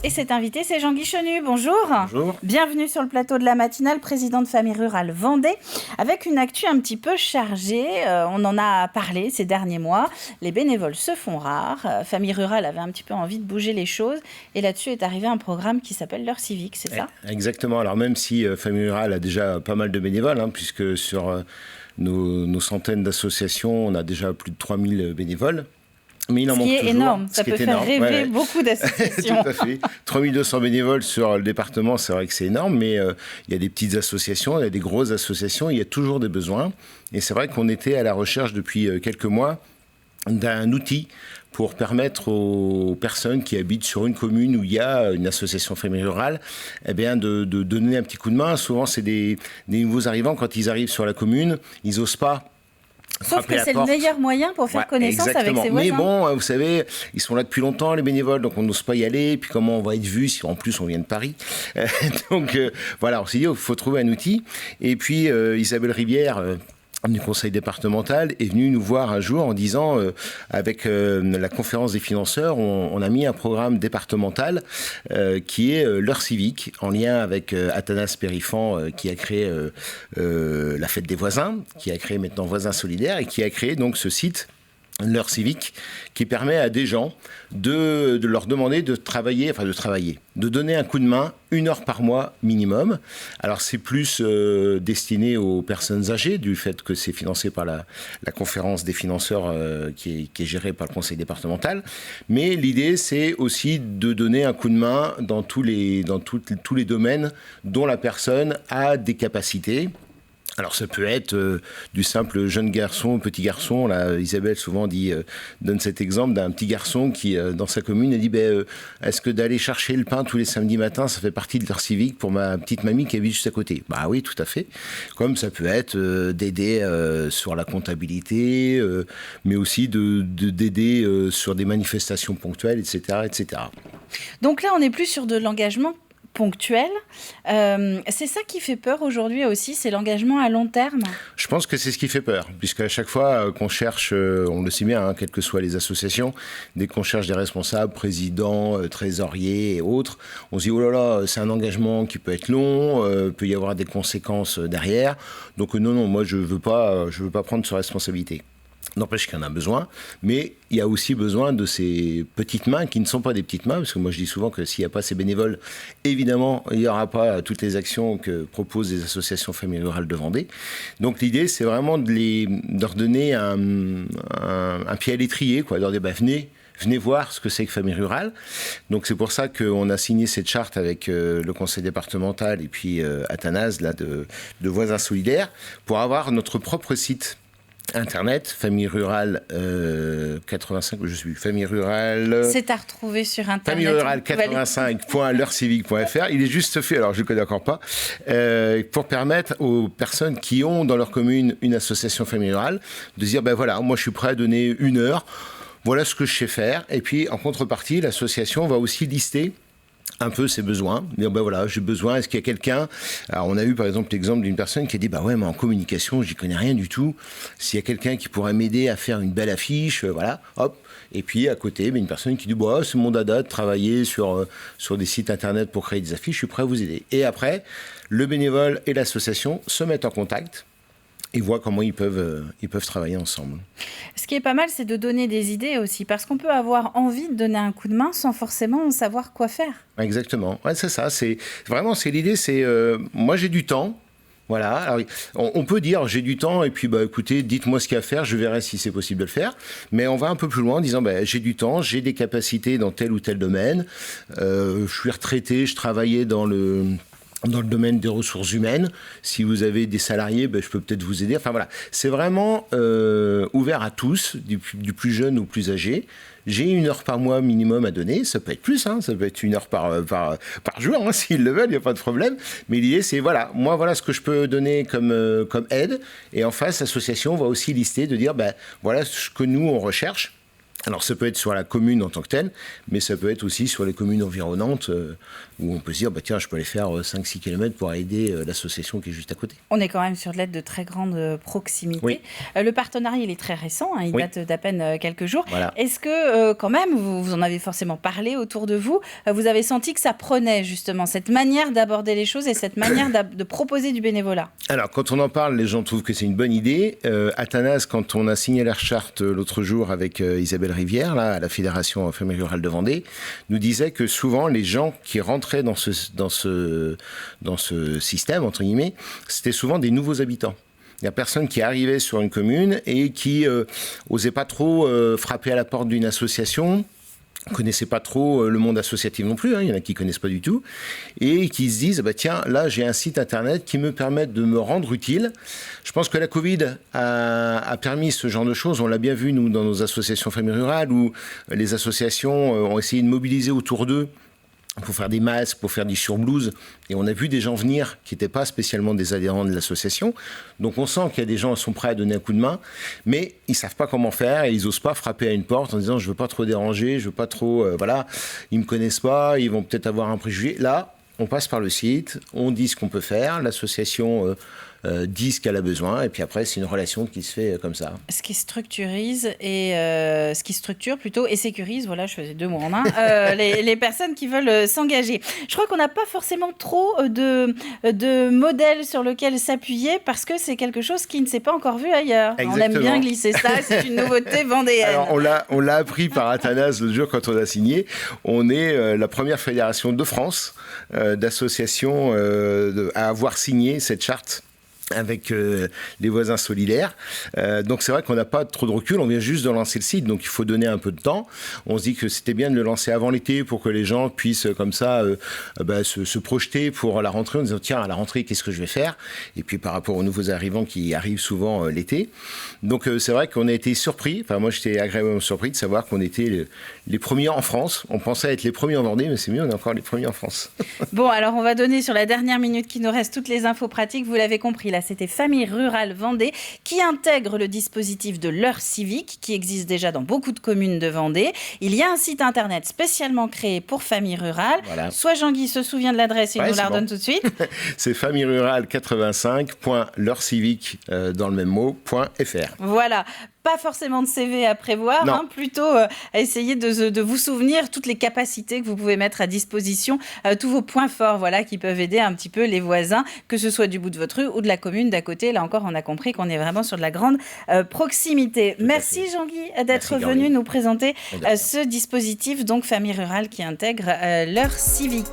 Et cet invité, c'est Jean Guichenu. Bonjour. Bonjour. Bienvenue sur le plateau de la matinale, président de Famille Rurale Vendée, avec une actu un petit peu chargée. On en a parlé ces derniers mois. Les bénévoles se font rares. Famille Rurale avait un petit peu envie de bouger les choses. Et là-dessus est arrivé un programme qui s'appelle L'heure civique, c'est ça ? Exactement. Alors même si Famille Rurale a déjà pas mal de bénévoles, puisque sur nos centaines d'associations, on a déjà plus de 3000 bénévoles. Mais il en manque toujours. Ce qui est énorme, ça peut faire rêver beaucoup d'associations. Tout à fait. 3200 bénévoles sur le département, c'est vrai que c'est énorme, mais il y a des petites associations, il y a des grosses associations, il y a toujours des besoins. Et c'est vrai qu'on était à la recherche depuis quelques mois d'un outil pour permettre aux personnes qui habitent sur une commune où il y a une association famille rurale, de donner un petit coup de main. Souvent, c'est des nouveaux arrivants, quand ils arrivent sur la commune, ils n'osent pas. Sauf que c'est le meilleur moyen pour faire connaissance avec ses voisins. Mais bon, vous savez, ils sont là depuis longtemps, les bénévoles, donc on n'ose pas y aller. Et puis comment on va être vu si en plus on vient de Paris. Donc voilà, on s'est dit, il faut trouver un outil. Et puis Isabelle Rivière du conseil départemental est venue nous voir un jour en disant, avec la conférence des financeurs, on a mis un programme départemental qui est l'heure civique, en lien avec Athanas Périfan qui a créé la fête des voisins, qui a créé maintenant Voisins Solidaires et qui a créé donc ce site l'heure civique, qui permet à des gens de leur demander de donner un coup de main 1 heure par mois minimum. Alors c'est plus destiné aux personnes âgées, du fait que c'est financé par la conférence des financeurs qui est gérée par le conseil départemental. Mais l'idée, c'est aussi de donner un coup de main dans tous les domaines dont la personne a des capacités. Alors ça peut être du simple jeune garçon, petit garçon. Là, Isabelle souvent donne cet exemple d'un petit garçon qui, dans sa commune, a dit est-ce que d'aller chercher le pain tous les samedis matins, ça fait partie de l'heure civique pour ma petite mamie qui habite juste à côté ? Bah oui, tout à fait. Comme ça peut être d'aider sur la comptabilité, mais aussi d'aider sur des manifestations ponctuelles, etc., etc. Donc là, on n'est plus sur de l'engagement ponctuel. C'est ça qui fait peur aujourd'hui aussi, c'est l'engagement à long terme. Je pense que c'est ce qui fait peur, puisqu'à chaque fois qu'on cherche, on le sait bien, quelles que soient les associations, dès qu'on cherche des responsables, présidents, trésoriers et autres, on se dit oh là là, c'est un engagement qui peut être long, peut y avoir des conséquences derrière. Donc non, moi je veux pas prendre cette responsabilité. N'empêche qu'il y en a besoin, mais il y a aussi besoin de ces petites mains qui ne sont pas des petites mains, parce que moi je dis souvent que s'il n'y a pas ces bénévoles, évidemment, il n'y aura pas toutes les actions que proposent les associations famille rurale de Vendée. Donc l'idée, c'est vraiment de leur donner un pied à l'étrier, de leur dire venez voir ce que c'est que famille rurale. Donc c'est pour ça qu'on a signé cette charte avec le conseil départemental et puis Athanas de Voisins Solidaires, pour avoir notre propre site Internet, famille rurale 85, je suis famille rurale. C'est à retrouver sur Internet. Famille rurale 85.leurcivique.fr. Il est juste fait, alors je ne le connais encore pas, pour permettre aux personnes qui ont dans leur commune une association famille rurale de dire voilà, moi je suis prêt à donner 1 heure, voilà ce que je sais faire. Et puis en contrepartie, l'association va aussi lister un peu ses besoins, dire voilà, j'ai besoin, est-ce qu'il y a quelqu'un, alors on a eu par exemple l'exemple d'une personne qui a dit mais en communication j'y connais rien du tout, s'il y a quelqu'un qui pourrait m'aider à faire une belle affiche, voilà, hop, et puis à côté une personne qui dit c'est mon dada de travailler sur des sites internet pour créer des affiches, je suis prêt à vous aider. Et après le bénévole et l'association se mettent en contact et voient comment ils peuvent travailler ensemble. Ce qui est pas mal, c'est de donner des idées aussi, parce qu'on peut avoir envie de donner un coup de main sans forcément savoir quoi faire. Exactement, c'est ça. C'est l'idée. C'est moi j'ai du temps. Voilà. Alors, on peut dire j'ai du temps et puis écoutez, dites-moi ce qu'il y a à faire, je verrai si c'est possible de le faire. Mais on va un peu plus loin en disant j'ai du temps, j'ai des capacités dans tel ou tel domaine. Je suis retraité, je travaillais dans le domaine des ressources humaines. Si vous avez des salariés, je peux peut-être vous aider. Enfin voilà, c'est vraiment ouvert à tous, du plus jeune au plus âgé. J'ai 1 heure par mois minimum à donner. Ça peut être plus, ça peut être 1 heure par jour, s'ils le veulent, il n'y a pas de problème. Mais l'idée, c'est voilà ce que je peux donner comme aide. Et en face, l'association va aussi lister, de dire voilà ce que nous, on recherche. Alors ça peut être sur la commune en tant que telle, mais ça peut être aussi sur les communes environnantes où on peut se dire, tiens, je peux aller faire 5-6 km pour aider l'association qui est juste à côté. On est quand même sur de l'aide de très grande proximité. Oui. Le partenariat, il est très récent, il date d'à peine quelques jours. Voilà. Est-ce que quand même, vous en avez forcément parlé autour de vous, vous avez senti que ça prenait justement cette manière d'aborder les choses et cette manière de proposer du bénévolat? Alors, quand on en parle, les gens trouvent que c'est une bonne idée. Athanas, quand on a signé la charte l'autre jour avec Isabelle Rivière, là, à la Fédération Famille Rurale de Vendée, nous disait que souvent, les gens qui rentraient dans ce système, entre guillemets, c'était souvent des nouveaux habitants. Il n'y a personne qui arrivait sur une commune et qui osait pas trop frapper à la porte d'une association, connaissaient pas trop le monde associatif non plus, il y en a qui connaissent pas du tout, et qui se disent, tiens, là j'ai un site internet qui me permet de me rendre utile. Je pense que la Covid a permis ce genre de choses, on l'a bien vu nous dans nos associations familles rurales, où les associations ont essayé de mobiliser autour d'eux pour faire des masques, pour faire des surblouses. Et on a vu des gens venir qui n'étaient pas spécialement des adhérents de l'association. Donc on sent qu'il y a des gens qui sont prêts à donner un coup de main, mais ils ne savent pas comment faire et ils n'osent pas frapper à une porte en disant « je ne veux pas trop déranger, je ne veux pas trop... ils ne me connaissent pas, ils vont peut-être avoir un préjugé ». Là, on passe par le site, on dit ce qu'on peut faire, l'association dit ce qu'elle a besoin, et puis après, c'est une relation qui se fait comme ça. Ce qui structurise et ce qui structure plutôt et sécurise, voilà, je faisais 2 mots en un, les personnes qui veulent s'engager. Je crois qu'on n'a pas forcément trop de modèles sur lesquels s'appuyer parce que c'est quelque chose qui ne s'est pas encore vu ailleurs. Exactement. On aime bien glisser ça, c'est une nouveauté vendéenne. Alors, on l'a appris par Athanas le jour quand on a signé. On est la première fédération de France d'associations à avoir signé cette charte avec les voisins solidaires. Donc c'est vrai qu'on n'a pas trop de recul, on vient juste de lancer le site, donc il faut donner un peu de temps. On se dit que c'était bien de le lancer avant l'été pour que les gens puissent comme ça se projeter pour la rentrée en disant tiens, à la rentrée, qu'est-ce que je vais faire? Et puis par rapport aux nouveaux arrivants qui arrivent souvent l'été. Donc c'est vrai qu'on a été surpris, enfin moi j'étais agréablement surpris de savoir qu'on était les premiers en France. On pensait être les premiers en Vendée, mais c'est mieux, on est encore les premiers en France. Bon, alors on va donner sur la dernière minute qui nous reste toutes les infos pratiques, vous l'avez compris. Là, c'était Famille Rurale Vendée qui intègre le dispositif de l'heure civique qui existe déjà dans beaucoup de communes de Vendée. Il y a un site internet spécialement créé pour Famille Rurale. Voilà. Soit Jean-Guy se souvient de l'adresse et il nous la redonne tout de suite. C'est famillerurale85.l'heurecivique dans le même mot.fr. Voilà. Pas forcément de CV à prévoir, plutôt à essayer de vous souvenir toutes les capacités que vous pouvez mettre à disposition, tous vos points forts qui peuvent aider un petit peu les voisins, que ce soit du bout de votre rue ou de la commune d'à côté. Là encore, on a compris qu'on est vraiment sur de la grande proximité. Merci Jean-Guy d'être venu nous présenter ce dispositif, donc Famille Rurale qui intègre l'heure civique.